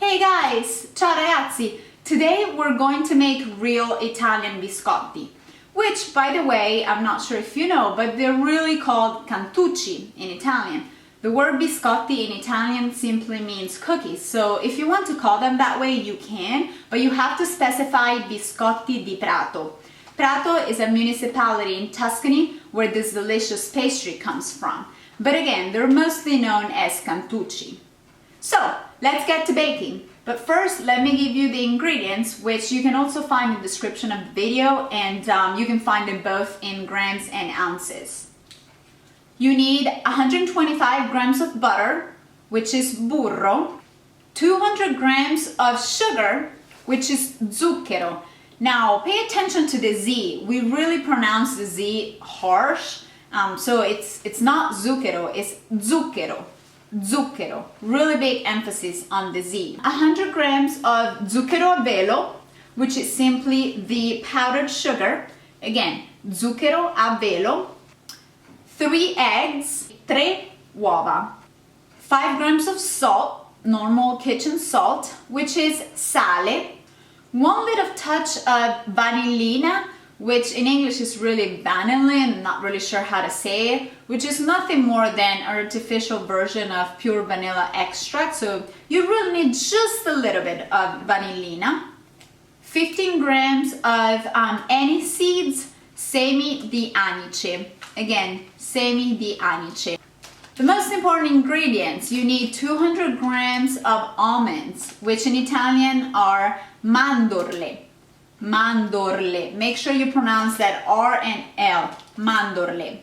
Hey guys! Ciao ragazzi! Today we're going to make real Italian biscotti, which, by the way, I'm not sure if you know, but they're really called cantucci in Italian. The word biscotti in Italian simply means cookies, so if you want to call them that way, you can, but you have to specify biscotti di Prato. Prato is a municipality in Tuscany where this delicious pastry comes from. But again, they're mostly known as cantucci. So, let's get to baking. But first, let me give you the ingredients, which you can also find in the description of the video, and you can find them both in grams and ounces. You need 125 grams of butter, which is burro, 200 grams of sugar, which is zucchero. Now, pay attention to the Z. We really pronounce the Z harsh, so it's not zucchero, it's zucchero. Zucchero, really big emphasis on the Z. 100 grams of zucchero a velo, which is simply the powdered sugar. Again, zucchero a velo. 3 eggs, 3 uova. 5 grams of salt, normal kitchen salt, which is sale. 1 little touch of vanillina, which in English is really vanillin, not really sure how to say it, which is nothing more than an artificial version of pure vanilla extract, so you really need just a little bit of vanillina. 15 grams of aniseeds, semi di anice. Again, semi di anice. The most important ingredients, you need 200 grams of almonds, which in Italian are mandorle. Mandorle. Make sure you pronounce that R and L. Mandorle.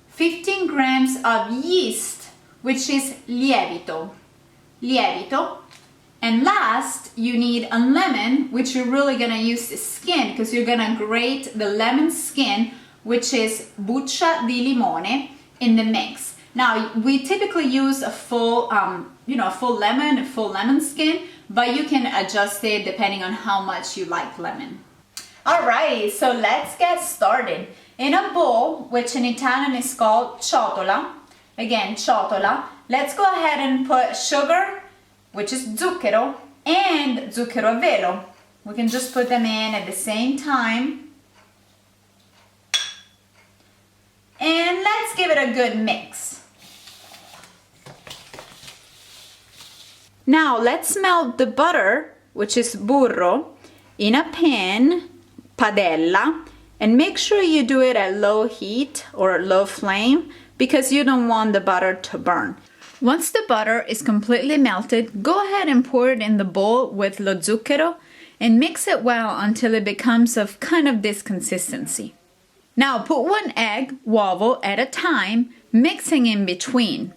15 grams of yeast, which is lievito. Lievito. And last, you need a lemon, which you're really gonna use the skin because you're gonna grate the lemon skin, which is buccia di limone, in the mix. Now, we typically use a full lemon skin, but you can adjust it depending on how much you like lemon. Alright, so let's get started. In a bowl, which in Italian is called ciotola, again, ciotola, let's go ahead and put sugar, which is zucchero, and zucchero a velo. We can just put them in at the same time. And let's give it a good mix. Now let's melt the butter, which is burro, in a pan, padella, and make sure you do it at low heat or low flame because you don't want the butter to burn. Once the butter is completely melted, go ahead and pour it in the bowl with lo zucchero and mix it well until it becomes of kind of this consistency. Now put 1 egg, uovo, at a time, mixing in between.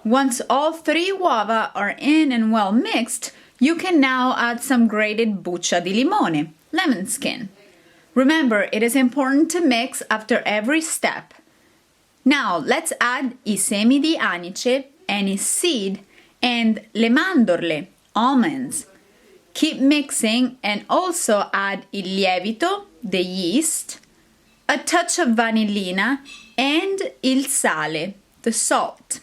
Once all 3 uova are in and well mixed, you can now add some grated buccia di limone, lemon skin. Remember, it is important to mix after every step. Now let's add I semi di anice, aniseed, and le mandorle, almonds. Keep mixing and also add il lievito, the yeast, a touch of vanillina, and il sale, the salt.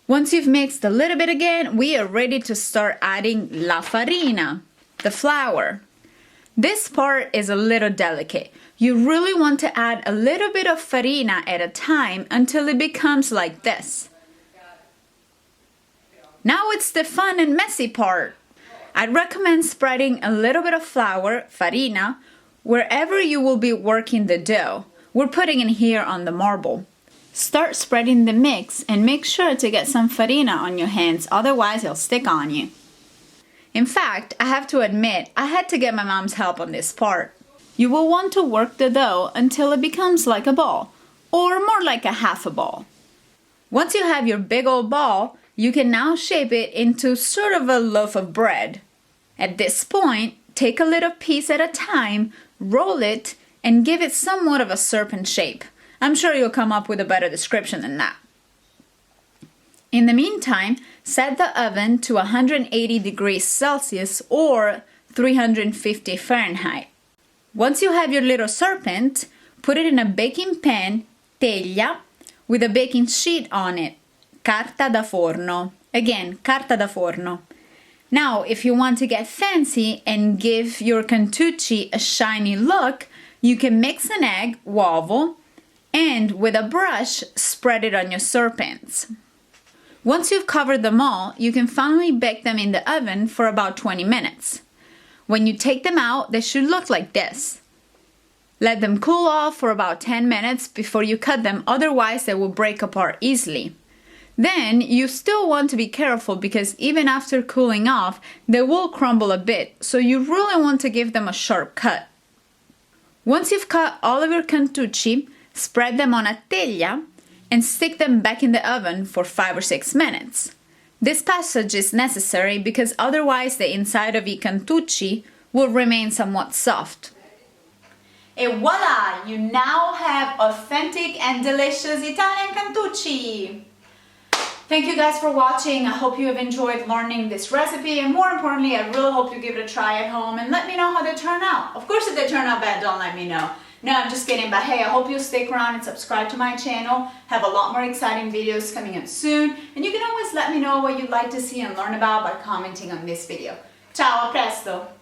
Once you've mixed a little bit again, we are ready to start adding la farina, the flour. This part is a little delicate. You really want to add a little bit of farina at a time until it becomes like this. Now it's the fun and messy part. I'd recommend spreading a little bit of flour, farina, wherever you will be working the dough. We're putting it here on the marble. Start spreading the mix and make sure to get some farina on your hands, otherwise it'll stick on you. In fact, I have to admit, I had to get my mom's help on this part. You will want to work the dough until it becomes like a ball, or more like a half a ball. Once you have your big old ball, you can now shape it into sort of a loaf of bread. At this point, take a little piece at a time, roll it, and give it somewhat of a serpent shape. I'm sure you'll come up with a better description than that. In the meantime, set the oven to 180 degrees Celsius or 350 Fahrenheit. Once you have your little serpent, put it in a baking pan, teglia, with a baking sheet on it, carta da forno, Again, carta da forno. Now, if you want to get fancy and give your cantucci a shiny look, you can mix an egg, uovo, and with a brush, spread it on your serpents. Once you've covered them all, you can finally bake them in the oven for about 20 minutes. When you take them out, they should look like this. Let them cool off for about 10 minutes before you cut them, otherwise they will break apart easily. Then you still want to be careful because even after cooling off, they will crumble a bit, so you really want to give them a sharp cut. Once you've cut all of your cantucci, spread them on a teglia and stick them back in the oven for 5 or 6 minutes. This passage is necessary because otherwise the inside of the cantucci will remain somewhat soft. Et voila! You now have authentic and delicious Italian cantucci! Thank you guys for watching. I hope you have enjoyed learning this recipe, and more importantly, I really hope you give it a try at home and let me know how they turn out. Of course, if they turn out bad, don't let me know. No, I'm just kidding, but hey, I hope you'll stick around and subscribe to my channel. Have a lot more exciting videos coming up soon, and you can always let me know what you'd like to see and learn about by commenting on this video. Ciao, a presto!